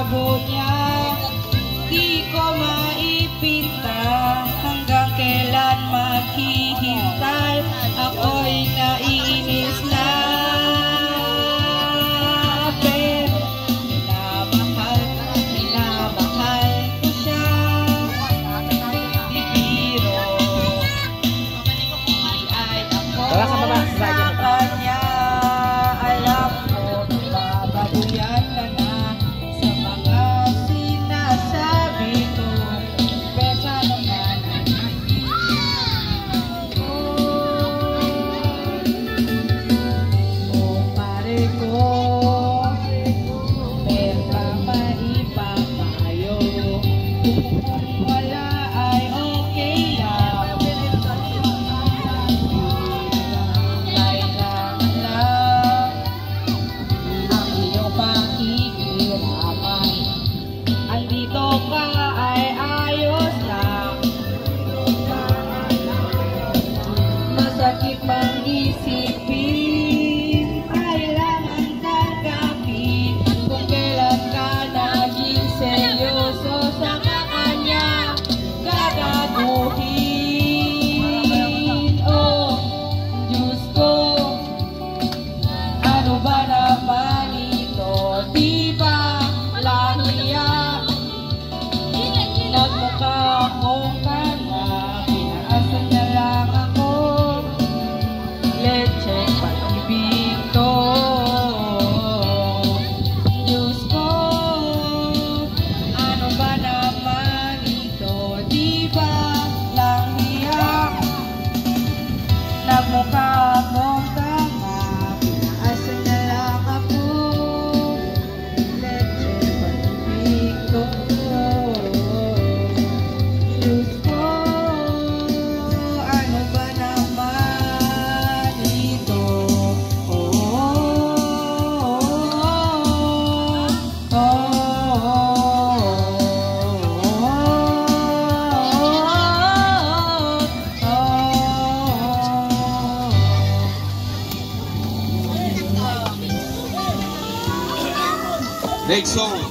labo niya, di ko maipinta. Hanggang kailan maghihintay, ako'y naiinis na. Pero minamahal ko siya. Di biro, di ay ako sa kanya. Alam ko, babaluyan ka na sa mga sinasabi ko. Besa naman pare ko, meron pa maipapayo. Kung wala ay okay lang. Kailangan lang ang iyong pakikiraman. Andito ka ay ayos lang. Masakit mang isipin, kailangan tanggapin. Kung kailan ka naging seryoso sa kanya, gagaguhin. Oh, Diyos ko, ano ba naman ito? Di ba lang iyak? Nagmukha akong kanya, pinaasa niya lang ako. Leche pag-ibig to. Diyos ko, ano ba naman ito? Di ba lang iyak? Nagmukha akong kanya, pinaasa niya lang ako. Leche pag-ibig to. Diyos ko, ano ba naman ito? Next song.